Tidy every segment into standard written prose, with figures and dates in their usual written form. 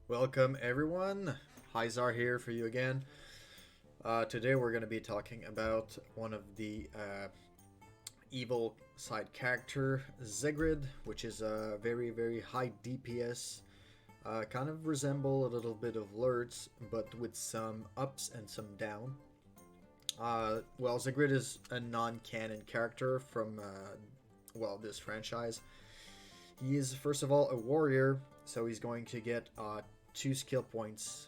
Welcome everyone, Hyzar here for you again. Today we're going to be talking about one of the evil side character, Zegrid, which is a very high DPS. Kind of resemble a little bit of Lurtz, but with some ups and some down. Zegrid is a non-canon character from this franchise. He is first of all a warrior, so he's going to get 2 skill points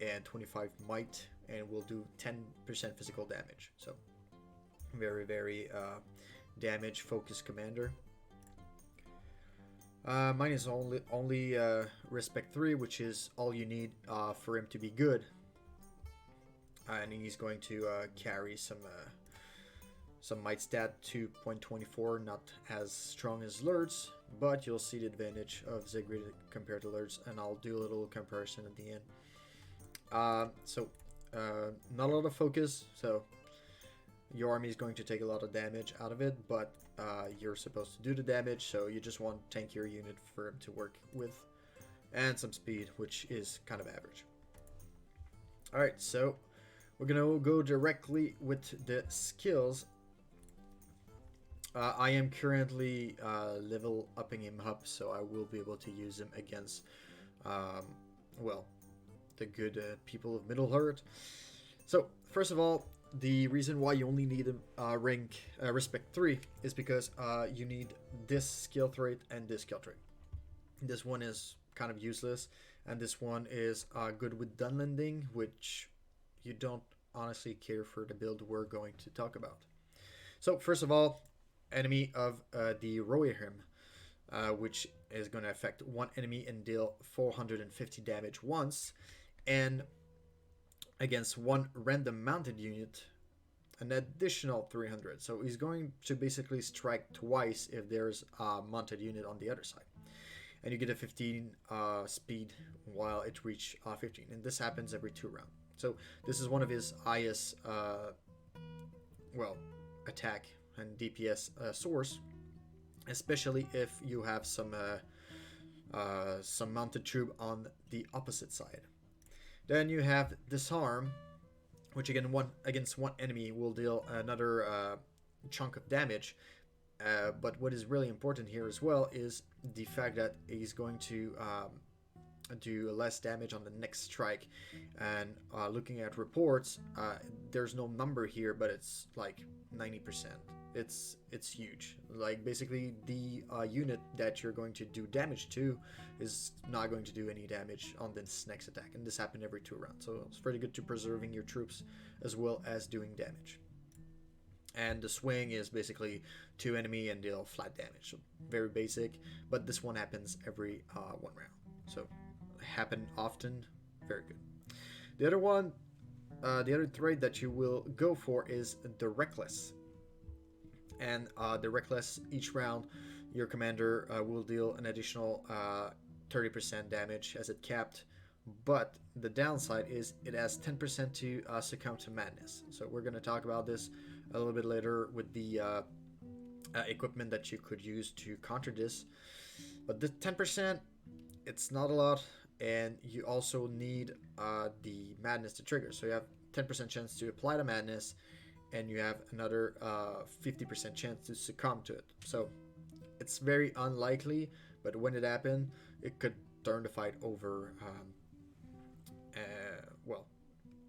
and 25 might, and will do 10% physical damage. So very damage focused commander. Mine is only respect 3, which is all you need for him to be good. And he's going to carry some might stat 2.24, not as strong as Lurtz, but you'll see the advantage of Zegrid compared to Lurtz, and I'll do a little comparison at the end. Not a lot of focus, so your army is going to take a lot of damage out of it, but you're supposed to do the damage, so you just want tankier unit for him to work with, and some speed, which is kind of average. Alright, so we're gonna go directly with the skills. I am currently level upping him up, so I will be able to use him against, the good people of Middle-earth. So, first of all, the reason why you only need a rank respect 3 is because you need this skill trait and this skill trait. This one is kind of useless, and this one is good with Dunlending, which you don't honestly care for the build we're going to talk about. So, first of all, enemy of the Rohirrim, which is going to affect one enemy and deal 450 damage once, and against one random mounted unit an additional 300. So he's going to basically strike twice if there's a mounted unit on the other side, and you get a 15 speed while it reach 15, and this happens every 2 rounds. So this is one of his highest attack and DPS source, especially if you have some mounted troop on the opposite side. Then you have Disarm, which again against one enemy will deal another chunk of damage. But what is really important here as well is the fact that he's going to do less damage on the next strike. And looking at reports, there's no number here, but it's like 90%. It's huge. Like basically the unit that you're going to do damage to is not going to do any damage on this next attack, and this happened every 2 rounds, so it's pretty good to preserving your troops as well as doing damage. And the swing is basically 2 enemy and deal flat damage, so very basic, but this one happens every 1 round, so happen often. Very good. The other one, the other trait that you will go for is the Reckless. And the Reckless, each round your commander will deal an additional 30% damage as it capped, but the downside is it has 10% to succumb to madness. So we're going to talk about this a little bit later with the equipment that you could use to counter this, but the 10%, it's not a lot, and you also need the madness to trigger. So you have 10% chance to apply the madness, and you have another 50% chance to succumb to it. So it's very unlikely, but when it happens, it could turn the fight over,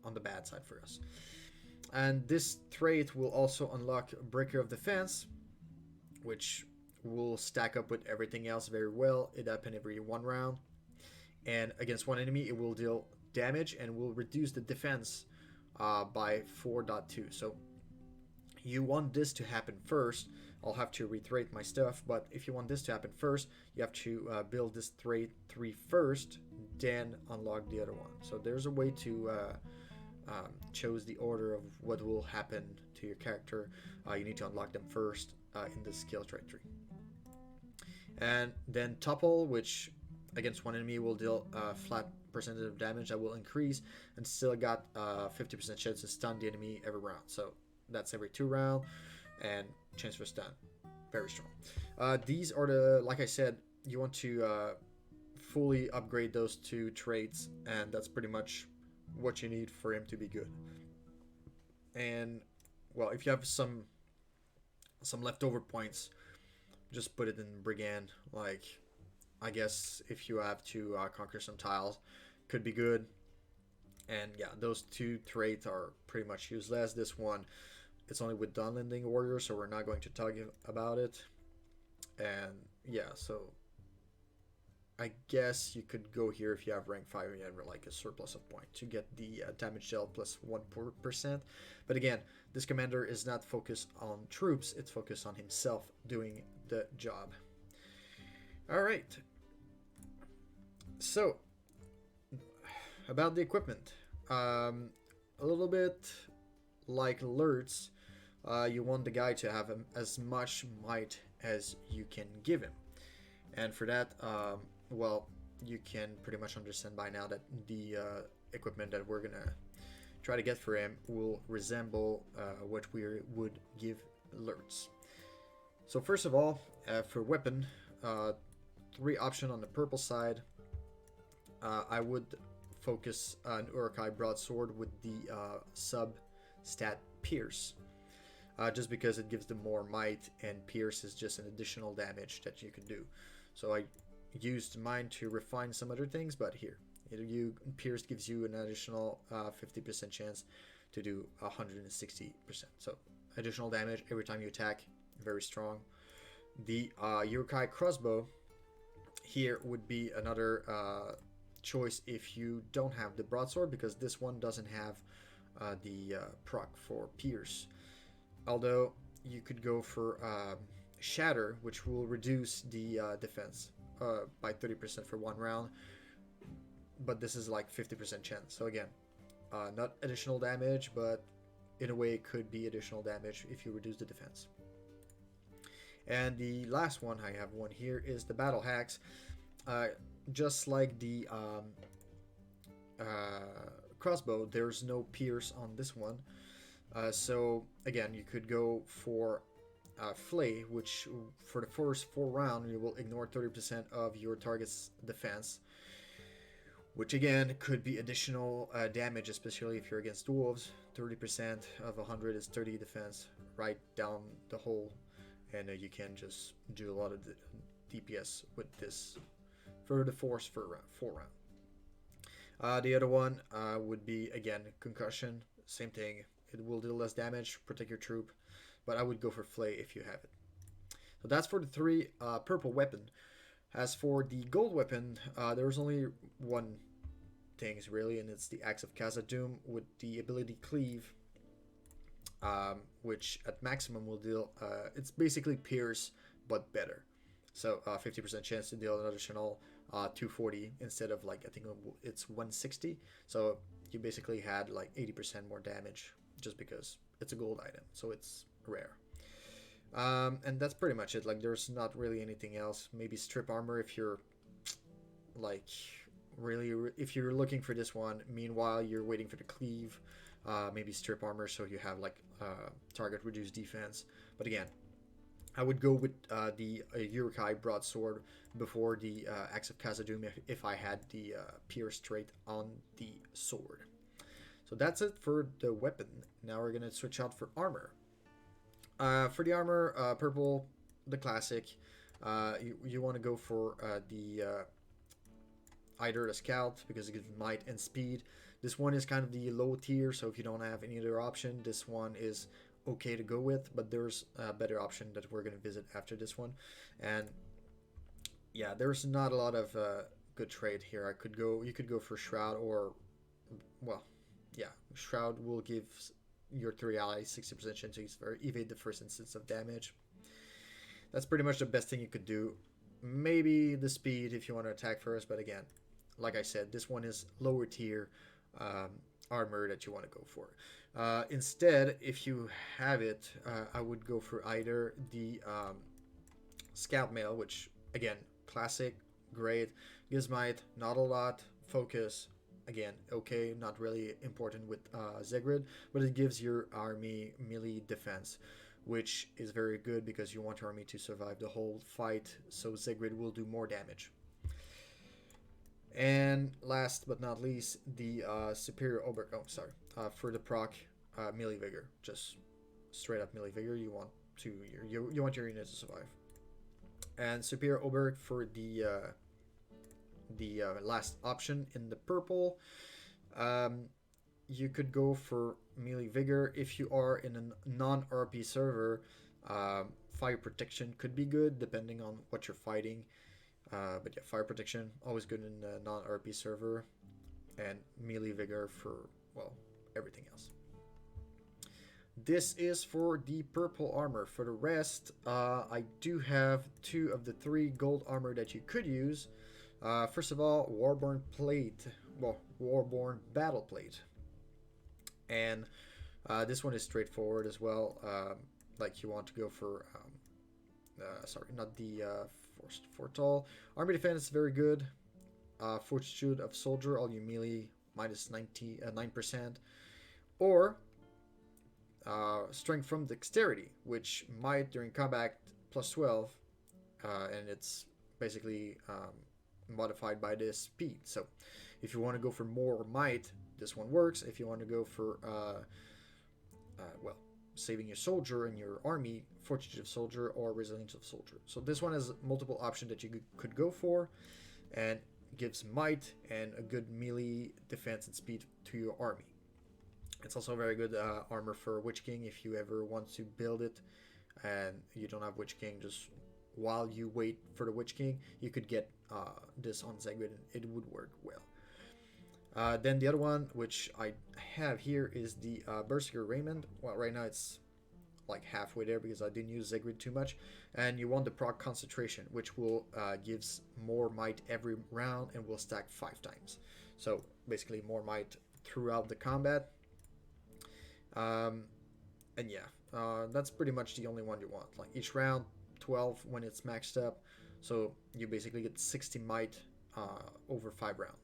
on the bad side for us. And this trait will also unlock Breaker of Defense, which will stack up with everything else very well. It happens every 1 round, and against one enemy it will deal damage and will reduce the defense by 4.2. So you want this to happen first. I'll have to reiterate my stuff, but if you want this to happen first, you have to build this trait 3 first, then unlock the other one. So there's a way to choose the order of what will happen to your character. You need to unlock them first in the skill trait tree. And then Topple, which against one enemy will deal flat percentage of damage that will increase, and still got 50% chance to stun the enemy every round. So that's every 2 rounds, and chance for stun, very strong. These are the, like I said, you want to fully upgrade those two traits, and that's pretty much what you need for him to be good. And well, if you have some leftover points, just put it in Brigand. Like, I guess if you have to conquer some tiles, could be good. And yeah, those two traits are pretty much useless. This one, it's only with Dunlending Warriors, so we're not going to talk about it. And yeah, so I guess you could go here if you have rank 5 and you have like a surplus of point to get the damage dealt plus 1%. But again, this commander is not focused on troops, it's focused on himself doing the job. Alright. So, about the equipment. A little bit like alerts, you want the guy to have as much might as you can give him. And for that, well, you can pretty much understand by now that the equipment that we're gonna try to get for him will resemble what we would give alerts. So first of all, for weapon, 3 option on the purple side. I would focus on Uruk-hai broadsword with the sub stat pierce, just because it gives them more might, and pierce is just an additional damage that you can do. So I used mine to refine some other things, but here, pierce gives you an additional 50% chance to do 160%. So additional damage every time you attack, very strong. The Uruk-hai crossbow here would be another choice if you don't have the broadsword, because this one doesn't have the proc for pierce. Although you could go for shatter, which will reduce the defense by 30% for 1 round, but this is like 50% chance. So again, not additional damage, but in a way it could be additional damage if you reduce the defense. And the last one, I have one here, is the battle hacks. Just like the crossbow, there's no pierce on this one. So again, you could go for Flay, which for the first 4 rounds you will ignore 30% of your target's defense, which again could be additional damage, especially if you're against dwarves. 30% of 100 is 30 defense, right down the hole, and you can just do a lot of DPS with this for the force for 4 round. The other one would be, again, concussion. Same thing. It will deal less damage, protect your troop, but I would go for Flay if you have it. So that's for the 3 purple weapon. As for the gold weapon, there's only one thing really, and it's the Axe of Khazad-dûm with the ability Cleave, which at maximum will deal, it's basically Pierce, but better. So 50% chance to deal an additional 240 instead of, like, I think it's 160. So you basically had like 80% more damage just because it's a gold item, so it's rare. And that's pretty much it. Like, there's not really anything else. Maybe strip armor if you're like really, if you're looking for this one. Meanwhile, you're waiting for the cleave. Maybe strip armor so you have like target reduced defense. But again, I would go with the Uruk-hai broadsword before the Axe of Khazad-dûm if I had the pierce trait on the sword. So that's it for the weapon. Now we're gonna switch out for armor. For the armor, purple, the classic. You want to go for either the scout, because it gives might and speed. This one is kind of the low tier, so if you don't have any other option, this one is okay to go with, but there's a better option that we're going to visit after this one. And yeah, there's not a lot of good trade here. You could go for Shroud, or, well, yeah, Shroud will give your 3 allies 60% chance to evade the first instance of damage. That's pretty much the best thing you could do. Maybe the speed if you want to attack first, but again, like I said, this one is lower tier armor that you want to go for. Instead, if you have it, I would go for either the Scout Mail, which, again, classic, great, gives might, not a lot, focus, again, okay, not really important with Zegrid, but it gives your army melee defense, which is very good because you want your army to survive the whole fight, so Zegrid will do more damage. And last but not least, the superior oberk. Oh, sorry. For the proc, melee vigor, just straight up melee vigor. You want to you want your unit to survive. And superior oberk for the last option in the purple. Um, you could go for melee vigor if you are in a non-RP server. Fire protection could be good depending on what you're fighting. But yeah, fire protection always good in a non-RP server, and melee vigor for, well, everything else. This is for the purple armor. For the rest, I do have 2 of the 3 gold armor that you could use. First of all, Warborn Plate, well, Warborn Battle Plate, and this one is straightforward as well. Like you want to go for, sorry, not the Forced Fortal. Army Defense is very good. Fortitude of Soldier, all you melee, minus 9%. Or Strength from Dexterity, which might during combat plus 12, and it's basically modified by this speed. So if you want to go for more might, this one works. If you want to go for, well, saving your soldier and your army, Fortitude of Soldier or Resilience of Soldier. So this one has multiple options that you could go for, and gives might and a good melee defense and speed to your army. It's also a very good armor for Witch King if you ever want to build it and you don't have Witch King. Just while you wait for the Witch King, you could get this on Zegrid and it would work well. Then the other one, which I have here, is the Berserker Raymond. Well, right now it's like halfway there because I didn't use Zegrid too much. And you want the proc concentration, which will gives more might every round and will stack 5 times. So basically more might throughout the combat. And yeah, that's pretty much the only one you want. Like each round, 12 when it's maxed up. So you basically get 60 might over 5 rounds.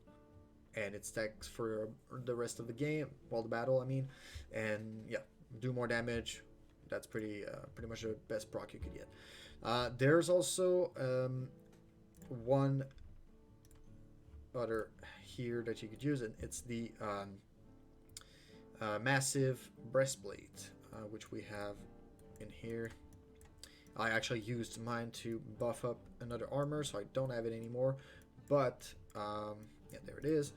And it stacks for the rest of the game, well, the battle, I mean. And yeah, do more damage. That's pretty much the best proc you could get. There's also one other here that you could use, and it's the massive breastplate, which we have in here. I actually used mine to buff up another armor, so I don't have it anymore. But yeah, there it is.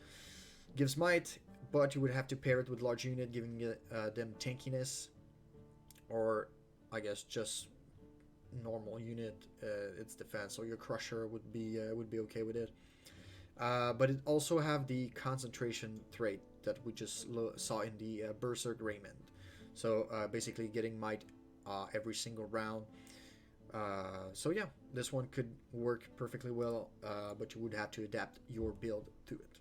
Gives might, but you would have to pair it with large unit, giving them tankiness, or I guess just normal unit. Its defense, so your crusher would be okay with it. But it also have the concentration trait that we just saw in the Berserk Raymond. So basically getting might every single round. So yeah, this one could work perfectly well, but you would have to adapt your build to it.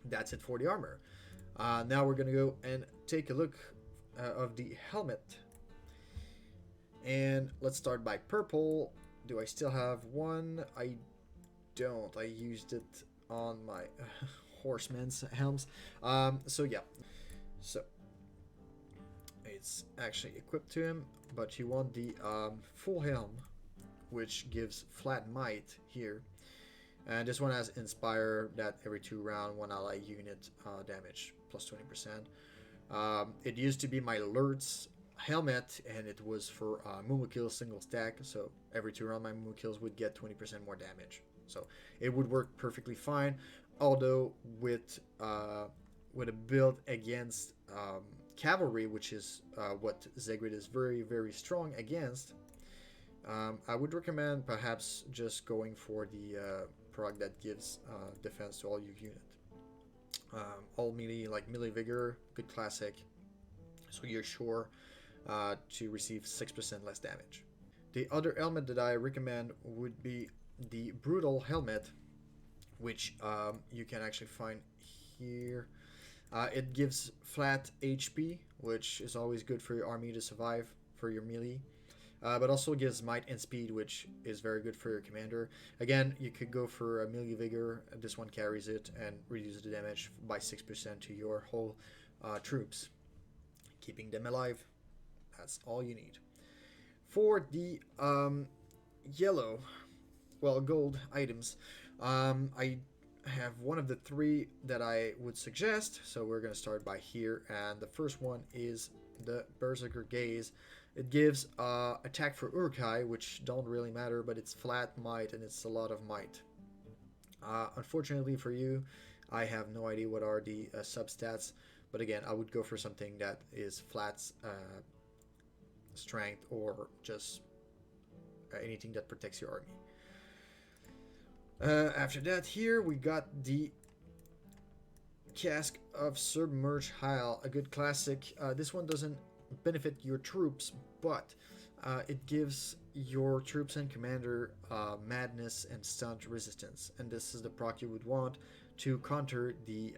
That's it for the armor. Now we're gonna go and take a look of the helmet. And let's start by purple. Do I still have one? I don't. I used it on my horseman's helms. So yeah. So it's actually equipped to him, but you want the full helm, which gives flat might here. And this one has Inspire, that every 2 round, 1 ally unit damage, plus 20%. It used to be my Lurt's helmet, and it was for Mumu kills single stack, so every 2 round my Mumu kills would get 20% more damage. So it would work perfectly fine, although with a build against cavalry, which is what Zegrid is very, very strong against, I would recommend perhaps just going for the proc that gives defense to all your unit. All melee, like melee vigor, good classic, so you're sure to receive 6% less damage. The other helmet that I recommend would be the brutal helmet, which you can actually find here. It gives flat HP, which is always good for your army to survive for your melee. But also gives might and speed, which is very good for your commander. Again, you could go for a melee vigor. This one carries it and reduces the damage by 6% to your whole troops, keeping them alive. That's all you need. For the yellow, well, gold items, I have one of the three that I would suggest. So we're going to start by here, and the first one is the Berserker Gaze. It gives attack for Urkai, which don't really matter, but it's flat might and it's a lot of might. Unfortunately for you, I have no idea what are the substats, but again, I would go for something that is flat strength or just anything that protects your army. After that, here we got the Cask of Submerged Isle, a good classic. This one doesn't benefit your troops, but it gives your troops and commander madness and stunt resistance, and this is the proc you would want to counter the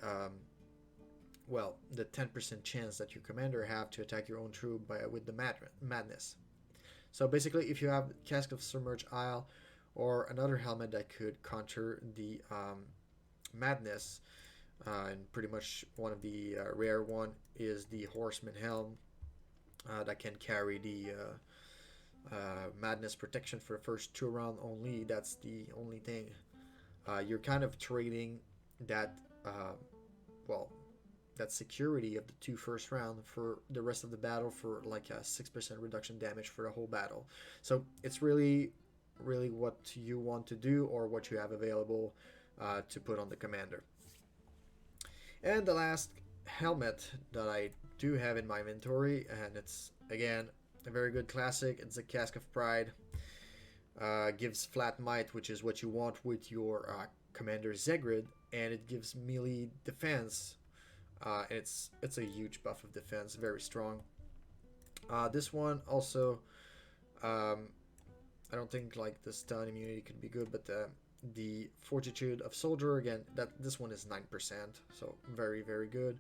the 10% chance that your commander have to attack your own troop with the madness. So basically, if you have Cask of Submerged Isle or another helmet that could counter the madness, and pretty much one of the rare one is the Horseman Helm that can carry the madness protection for the first 2 rounds only. That's the only thing. You're kind of trading that that security of the 2 first round for the rest of the battle for like a 6% reduction damage for the whole battle. So it's really what you want to do or what you have available to put on the commander. And the last helmet that I do have in my inventory, and it's again a very good classic, it's a Cask of Pride. Gives flat might, which is what you want with your commander Zegrid, and it gives melee defense. And it's a huge buff of defense, very strong. This one also, I don't think like the stun immunity could be good, but the Fortitude of Soldier, again, this one is 9%, so very good.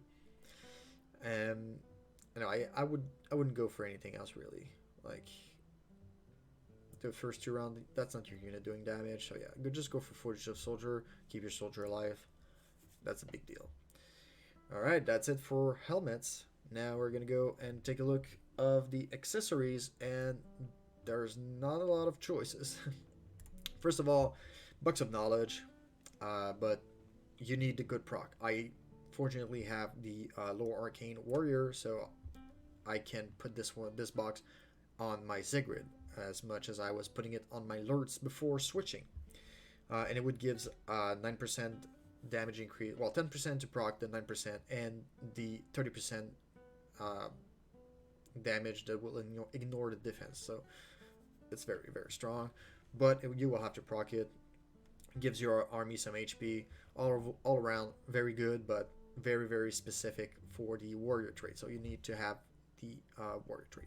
I wouldn't go for anything else really. Like the first 2 rounds, that's not your unit doing damage, so yeah, just go for Fortitude of Soldier, keep your soldier alive. That's a big deal. Alright, that's it for helmets. Now we're gonna go and take a look of the accessories, and there's not a lot of choices. First of all, Bucks of Knowledge, but you need the good proc. I fortunately have the Lower Arcane Warrior, so I can put this box on my Zegrid as much as I was putting it on my Lurts before switching. And it would give 9% damage increase, well, 10% to proc, then 9%, and the 30% damage that will ignore the defense. So it's very strong, but you will have to proc it. Gives your army some HP. All around very good, but very specific for the warrior trait, so you need to have the warrior trait.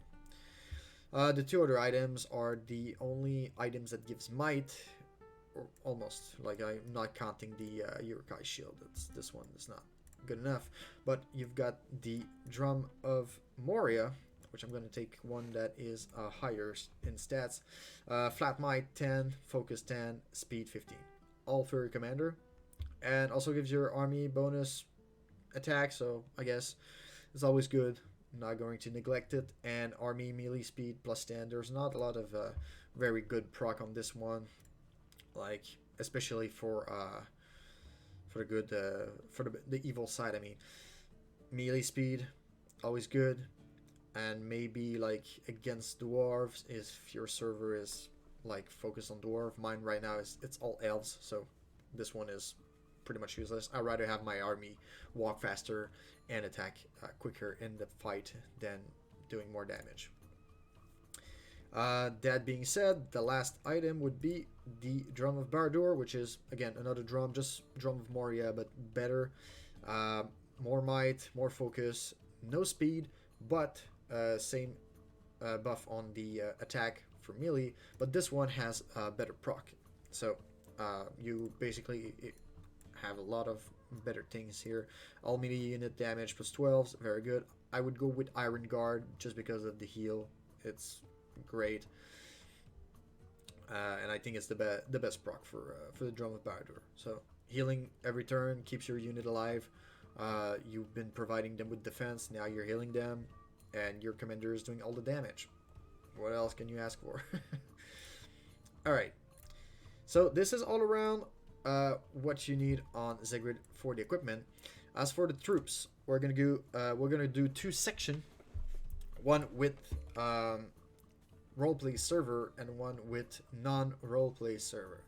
The 2 other items are the only items that gives might, or almost. Like, I'm not counting the Urkai shield. This one is not good enough. But you've got the Drum of Moria, which I'm going to take one that is higher in stats. Flat might 10, focus 10, speed 15. All for your commander. And also gives your army bonus attack, so I guess it's always good. I'm not going to neglect it. And army melee speed plus 10. There's not a lot of very good proc on this one, like especially for the good for the evil side. I mean, melee speed always good, and maybe like against dwarves if your server is like focused on dwarf. Mine right now it's all elves, so this one is pretty much useless. I'd rather have my army walk faster and attack quicker in the fight than doing more damage. That being said, the last item would be the Drum of Barad-dûr, which is again another drum, just Drum of Moria, but better. More might, more focus, no speed, but same buff on the attack for melee, but this one has better proc. So you basically have a lot of better things here. All melee unit damage plus 12s, very good. I would go with Iron Guard just because of the heal. It's great, and I think it's the best proc for the Drum of Barad-dûr. So healing every turn keeps your unit alive. You've been providing them with defense, now you're healing them, and your commander is doing all the damage. What else can you ask for? Alright, so this is all around what you need on Zegrid for the equipment. As for the troops, we're gonna do two sections, one with roleplay server and one with non-roleplay server.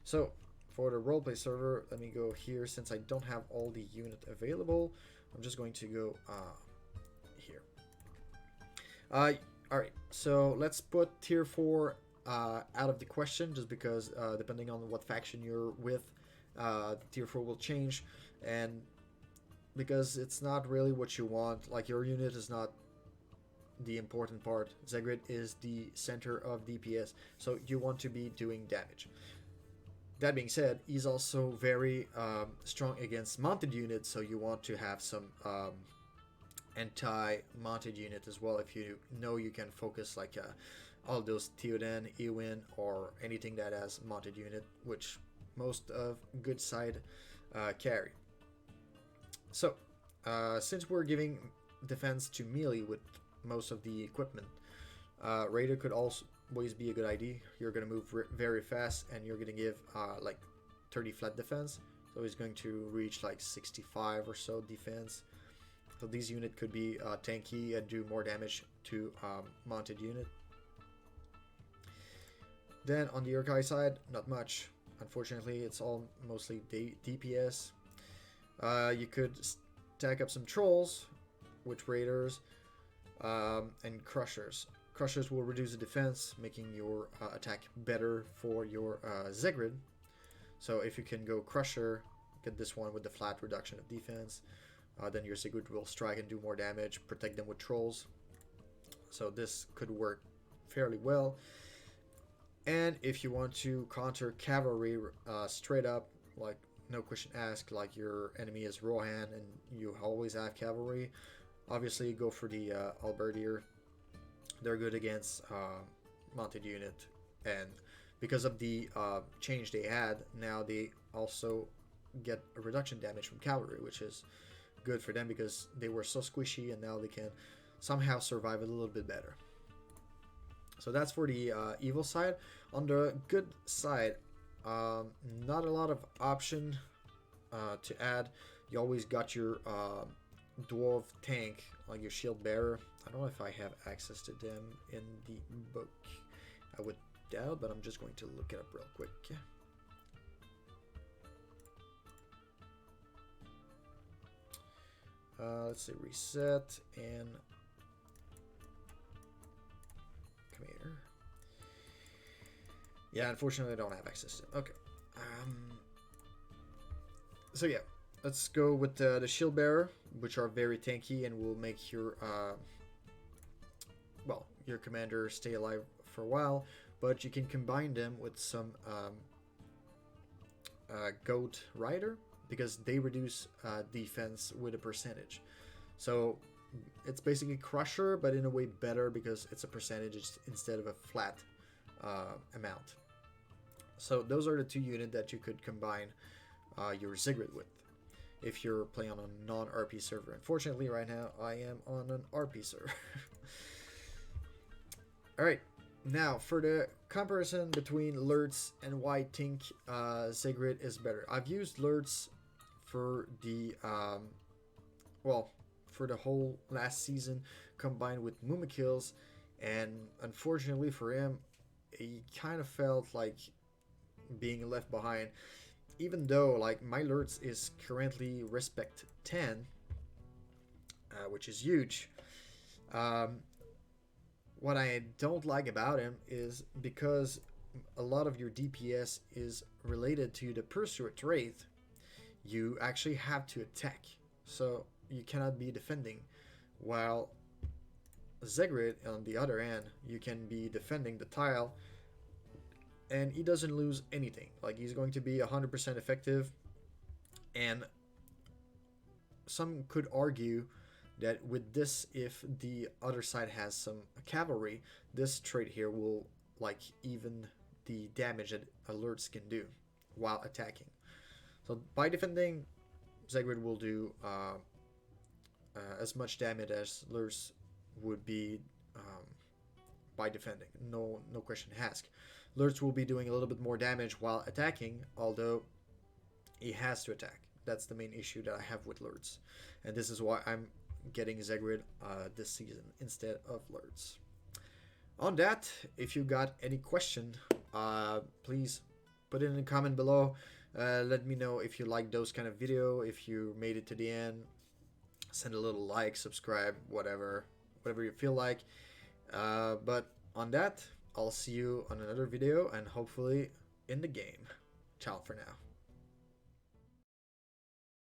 So for the roleplay server, let me go here. Since I don't have all the unit available, I'm just going to go here. Alright, so let's put tier 4 out of the question, just because depending on what faction you're with, tier 4 will change, and because it's not really what you want. Like, your unit is not the important part. Zegrid is the center of DPS, so you want to be doing damage. That being said, he's also very strong against mounted units, so you want to have some anti-mounted unit as well, if you know you can focus like all those Theoden, Ewin, or anything that has mounted unit, which most of good side carry. So, since we're giving defense to melee with most of the equipment, Raider could also always be a good idea. You're going to move very fast, and you're going to give like 30 flat defense, so he's going to reach like 65 or so defense. So these unit could be tanky and do more damage to mounted unit. Then on the Urkai side, not much. Unfortunately, it's all mostly DPS. You could stack up some trolls with raiders and crushers. Crushers will reduce the defense, making your attack better for your Zegrid. So if you can go crusher, get this one with the flat reduction of defense, then your Zegrid will strike and do more damage, protect them with trolls. So this could work fairly well. And if you want to counter cavalry straight up, like no question asked, like your enemy is Rohan and you always have cavalry, obviously go for the Albertier. They're good against mounted unit, and because of the change they had, now they also get a reduction damage from cavalry, which is good for them because they were so squishy, and now they can somehow survive a little bit better. So that's for the evil side. On the good side, not a lot of option to add. You always got your dwarf tank, like your shield bearer. I don't know if I have access to them in the book. I would doubt, but I'm just going to look it up real quick. Let's say reset and come here. Yeah, unfortunately I don't have access to it. Okay. So yeah, let's go with the shield bearer, which are very tanky and will make your well, your commander stay alive for a while, but you can combine them with some goat rider, because they reduce defense with a percentage. So it's basically crusher, but in a way better because it's a percentage instead of a flat amount. So those are the two units that you could combine your Zegrid with if you're playing on a non-RP server. Unfortunately, right now I am on an RP server. Alright, now for the comparison between Lurtz and why I think Zegrid is better. I've used Lurtz for the well, for the whole last season combined with Mumikills, and unfortunately for him, he kind of felt like being left behind. Even though like my Lurtz is currently respect 10, which is huge. What I don't like about him is because a lot of your DPS is related to the pursuit trait, you actually have to attack, so you cannot be defending. While Zegrid, on the other hand, you can be defending the tile, and he doesn't lose anything. Like, he's going to be 100% effective, and some could argue that with this, if the other side has some cavalry, this trait here will like even the damage that alerts can do while attacking. So by defending, Zegrid will do as much damage as Lurtz would be by defending. No question asked. Lurtz will be doing a little bit more damage while attacking, although He has to attack. That's the main issue that I have with Lurtz. And this is why I'm getting Zegrid this season instead of Lurtz. On that, if you got any question, please put it in the comment below. Let me know if you like those kind of video, if you made it to the end. Send a little like, subscribe, whatever you feel like. But on that, I'll see you on another video and hopefully in the game. Ciao for now.